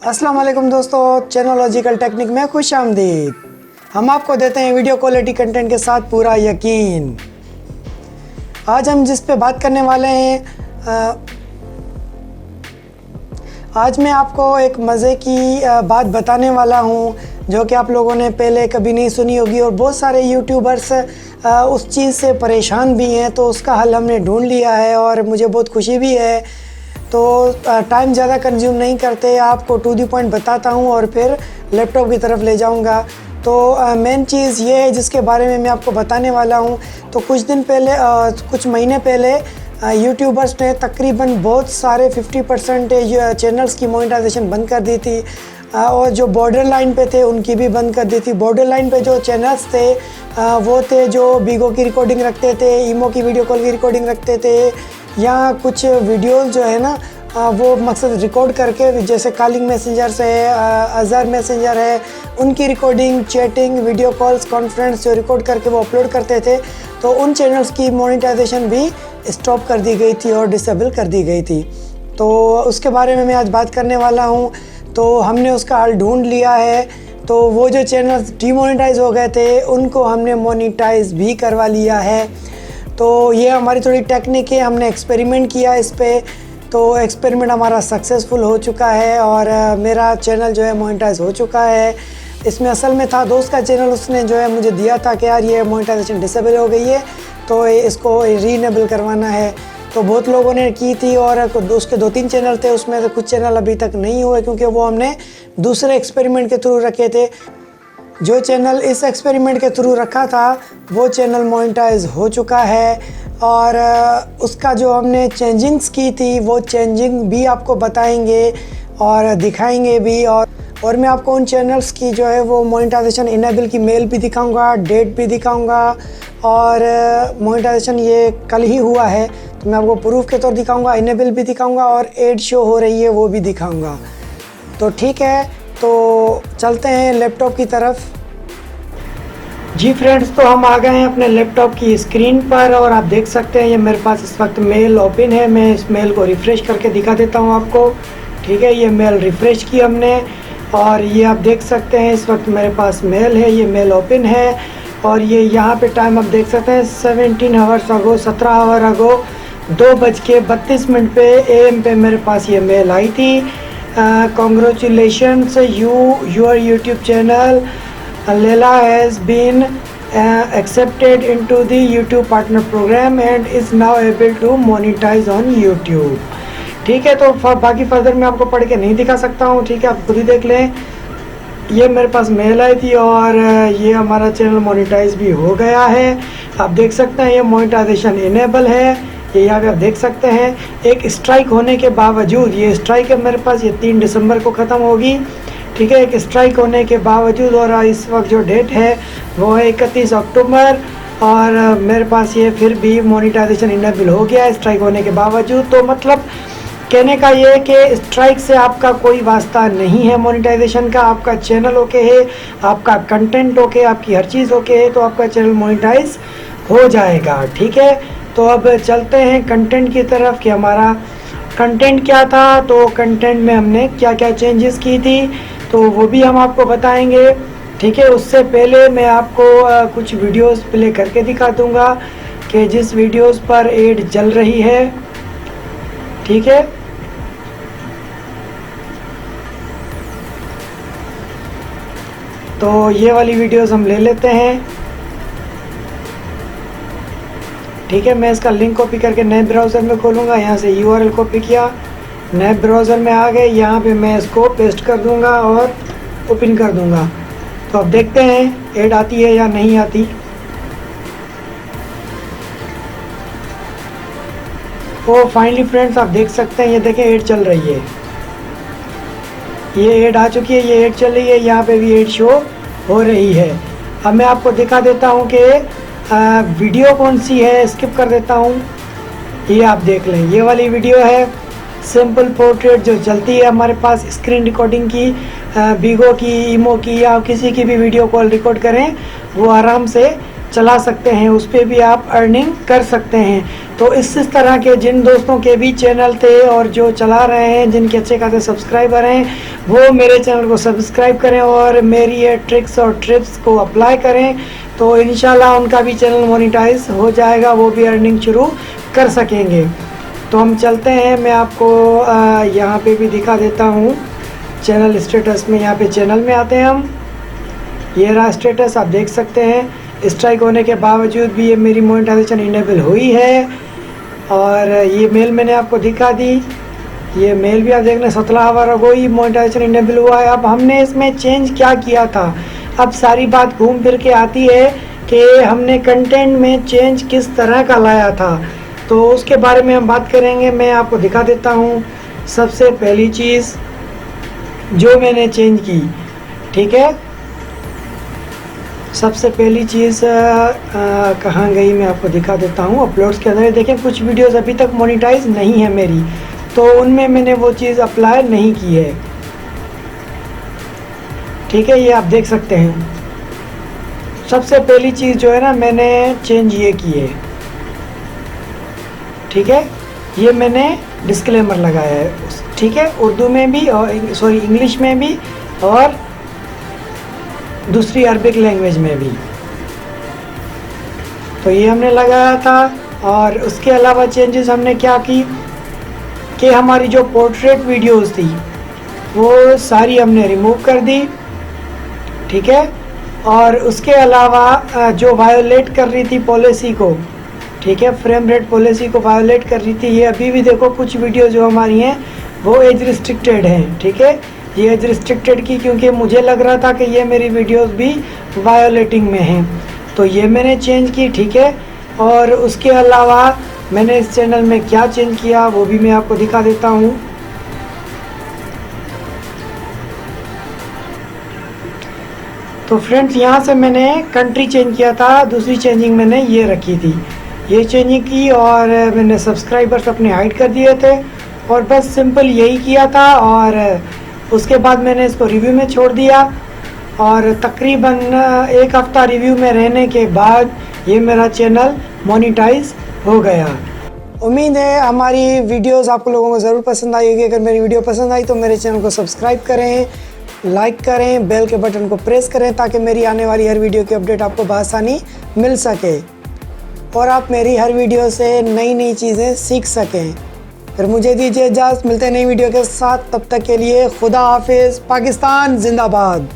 अस्सलाम वालेकुम दोस्तों, चैनोलॉजिकल टेक्निक में खुश आमदीद। हम आपको देते हैं वीडियो क्वालिटी कंटेंट के साथ पूरा यकीन। आज हम जिस पे बात करने वाले हैं, आज मैं आपको एक मज़े की बात बताने वाला हूँ जो कि आप लोगों ने पहले कभी नहीं सुनी होगी और बहुत सारे यूट्यूबर्स उस चीज़ से परेशान भी हैं। तो उसका हल हमने ढूंढ लिया है और मुझे बहुत खुशी भी है। तो टाइम ज़्यादा कंज्यूम नहीं करते, आपको टू दी पॉइंट बताता हूँ और फिर लैपटॉप की तरफ ले जाऊँगा। तो मेन चीज़ ये है जिसके बारे में मैं आपको बताने वाला हूँ। तो कुछ दिन पहले, कुछ महीने पहले यूट्यूबर्स ने तकरीबन बहुत सारे 50% चैनल्स की मोनेटाइजेशन बंद कर दी थी और जो बॉर्डर लाइन पे थे उनकी भी बंद कर दी थी। बॉर्डर लाइन पे जो चैनल्स थे वो थे जो बीगो की रिकॉर्डिंग रखते थे, ईमो की वीडियो कॉल की रिकॉर्डिंग रखते थे, या कुछ वीडियोस जो है ना वो मकसद रिकॉर्ड करके, जैसे कॉलिंग मैसेंजर है, अज़र मैसेंजर है, उनकी recording, chatting, video calls, conference जो रिकॉर्ड करके वो अपलोड करते थे। तो उन चैनल्स की मोनेटाइजेशन भी स्टॉप कर दी गई थी और डिसेबल कर दी गई थी। तो उसके बारे में मैं आज बात करने वाला हूँ। तो हमने उसका हल ढूंढ लिया है। तो वो जो चैनल्स डीमोनेटाइज हो गए थे उनको हमने मोनेटाइज भी करवा लिया है। तो ये हमारी थोड़ी टेक्निक है, हमने एक्सपेरिमेंट किया इस पे। तो एक्सपेरिमेंट हमारा सक्सेसफुल हो चुका है और मेरा चैनल जो है मोनेटाइज हो चुका है। इसमें असल में था दोस्त का चैनल, उसने जो है मुझे दिया था कि यार ये मोनेटाइजेशन डिसेबल हो गई है तो इसको रीनेबल करवाना है। तो बहुत लोगों ने की थी और उसके 2-3 चैनल थे, उसमें से कुछ चैनल अभी तक नहीं हुए क्योंकि वो हमने दूसरे एक्सपेरिमेंट के थ्रू रखे थे। जो चैनल इस एक्सपेरिमेंट के थ्रू रखा था वो चैनल मोनेटाइज हो चुका है और उसका जो हमने चेंजिंग्स की थी वो चेंजिंग भी आपको बताएंगे और दिखाएंगे भी। और मैं आपको उन चैनल्स की जो है वो मोनेटाइजेशन इनेबल की मेल भी दिखाऊंगा, डेट भी दिखाऊंगा और मोनेटाइजेशन ये कल ही हुआ है तो मैं आपको प्रूफ के तौर दिखाऊंगा, इनेबल भी दिखाऊंगा और एड शो हो रही है वो भी दिखाऊंगा। तो ठीक है, तो चलते हैं लैपटॉप की तरफ। जी फ्रेंड्स, तो हम आ गए हैं अपने लैपटॉप की स्क्रीन पर और आप देख सकते हैं ये मेरे पास इस वक्त मेल ओपन है। मैं इस मेल को रिफ़्रेश करके दिखा देता हूं आपको। ठीक है, ये मेल रिफ़्रेश की हमने और ये आप देख सकते हैं इस वक्त मेरे पास मेल है, ये मेल ओपन है और ये यहाँ पे टाइम आप देख सकते हैं 17 आवर्स अगो, 17 आवर अगो 2:32 पे AM पे मेरे पास ये मेल आई थी। Congratulations, your YouTube channel Leila has been accepted into the YouTube partner program and is now able to monetize on YouTube। ठीक है, तो बाकी फर्दर मैं आपको पढ़ के नहीं दिखा सकता हूँ। ठीक है, आप खुद ही देख लें। ये मेरे पास मेल आई थी और ये हमारा चैनल मोनेटाइज भी हो गया है। आप देख सकते हैं ये मोनेटाइजेशन इनेबल है। ये यहाँ पे आप देख सकते हैं एक स्ट्राइक होने के बावजूद, ये स्ट्राइक है मेरे पास, ये 3 दिसंबर को ख़त्म होगी। ठीक है, एक स्ट्राइक होने के बावजूद और इस वक्त जो डेट है वो है 31 अक्टूबर और मेरे पास ये फिर भी मोनेटाइजेशन इनेबल हो गया है स्ट्राइक होने के बावजूद। तो मतलब कहने का ये है कि स्ट्राइक से आपका कोई वास्ता नहीं है मोनेटाइजेशन का। आपका चैनल ओके है, आपका कंटेंट ओके, आपकी हर चीज़ ओके है तो आपका चैनल मोनेटाइज हो जाएगा। ठीक है, तो अब चलते हैं कंटेंट की तरफ कि हमारा कंटेंट क्या था। तो कंटेंट में हमने क्या क्या चेंजेस की थी तो वो भी हम आपको बताएंगे। ठीक है, उससे पहले मैं आपको कुछ वीडियोस प्ले करके दिखा दूंगा कि जिस वीडियोस पर एड चल रही है। ठीक है, तो ये वाली वीडियोस हम ले लेते हैं। ठीक है, मैं इसका लिंक कॉपी करके नए ब्राउज़र में खोलूँगा। यहाँ से URL कॉपी किया, नए ब्राउज़र में आ गए, यहाँ पे मैं इसको पेस्ट कर दूँगा और ओपन कर दूँगा। तो अब देखते हैं ऐड आती है या नहीं आती। तो फाइनली फ्रेंड्स आप देख सकते हैं, ये देखें ऐड चल रही है, ये ऐड आ चुकी है, ये ऐड चल रही है, यहाँ पे भी ऐड शो हो रही है। अब मैं आपको दिखा देता हूँ कि वीडियो कौन सी है, स्किप कर देता हूँ। ये आप देख लें, ये वाली वीडियो है सिंपल पोर्ट्रेट जो चलती है हमारे पास स्क्रीन रिकॉर्डिंग की, बीगो की, ईमो की या किसी की भी वीडियो कॉल रिकॉर्ड करें वो आराम से चला सकते हैं, उस पर भी आप अर्निंग कर सकते हैं। तो इस तरह के जिन दोस्तों के भी चैनल थे और जो चला रहे हैं, जिनके अच्छे खासे सब्सक्राइबर हैं, वो मेरे चैनल को सब्सक्राइब करें और मेरी ये ट्रिक्स और टिप्स को अप्लाई करें, तो इंशाल्लाह उनका भी चैनल मोनेटाइज हो जाएगा, वो भी अर्निंग शुरू कर सकेंगे। तो हम चलते हैं, मैं आपको यहाँ पे भी दिखा देता हूँ चैनल स्टेटस में। यहाँ पे चैनल में आते हैं हम, ये रहा स्टेटस, आप देख सकते हैं स्ट्राइक होने के बावजूद भी ये मेरी मोनेटाइजेशन इनेबल हुई है। और ये मेल मैंने आपको दिखा दी, ये मेल भी आप देख लें, 17 आवर अगो ही मोनेटाइजेशन इनेबल हुआ है। अब हमने इसमें चेंज क्या किया था, अब सारी बात घूम फिर के आती है कि हमने कंटेंट में चेंज किस तरह का लाया था, तो उसके बारे में हम बात करेंगे। मैं आपको दिखा देता हूँ। सबसे पहली चीज़ जो मैंने चेंज की, ठीक है, सबसे पहली चीज़ कहाँ गई, मैं आपको दिखा देता हूँ। अपलोड्स के अंदर देखें, कुछ वीडियोस अभी तक मोनेटाइज नहीं है मेरी, तो उनमें मैंने वो चीज़ अप्लाई नहीं की है, ठीक है, ये आप देख सकते हैं। सबसे पहली चीज़ जो है ना, मैंने चेंज ये की है, ठीक है, ये मैंने डिस्क्लेमर लगाया है, ठीक है, उर्दू में भी और सॉरी इंग्लिश में भी और दूसरी अरबिक लैंग्वेज में भी, तो ये हमने लगाया था। और उसके अलावा चेंजेस हमने क्या की कि हमारी जो पोर्ट्रेट वीडियोस थी वो सारी हमने रिमूव कर दी, ठीक है। और उसके अलावा जो वायोलेट कर रही थी पॉलिसी को, ठीक है, फ्रेम रेट पॉलिसी को वायोलेट कर रही थी, ये अभी भी देखो कुछ वीडियो जो हमारी हैं वो एज रिस्ट्रिक्टेड हैं, ठीक है, ये एज रिस्ट्रिक्टेड की क्योंकि मुझे लग रहा था कि ये मेरी वीडियोस भी वायोलेटिंग में हैं, तो ये मैंने चेंज की, ठीक है। और उसके अलावा मैंने इस चैनल में क्या चेंज किया वो भी मैं आपको दिखा देता हूँ। तो फ्रेंड्स, यहाँ से मैंने कंट्री चेंज किया था, दूसरी चेंजिंग मैंने ये रखी थी, ये चेंजिंग की, और मैंने सब्सक्राइबर्स अपने हाइड कर दिए थे, और बस सिंपल यही किया था। और उसके बाद मैंने इसको रिव्यू में छोड़ दिया, और तकरीबन 1 हफ़्ता रिव्यू में रहने के बाद ये मेरा चैनल मोनेटाइज हो गया। उम्मीद है हमारी वीडियोस आप लोगों को ज़रूर पसंद आई होगी। अगर मेरी वीडियो पसंद आई तो मेरे चैनल को सब्सक्राइब करें, लाइक करें, बेल के बटन को प्रेस करें ताकि मेरी आने वाली हर वीडियो की अपडेट आपको बआसानी मिल सके और आप मेरी हर वीडियो से नई नई चीज़ें सीख सकें। फिर मुझे दीजिए इजाज़त, मिलते हैं नई वीडियो के साथ, तब तक के लिए खुदा हाफिज़। पाकिस्तान जिंदाबाद।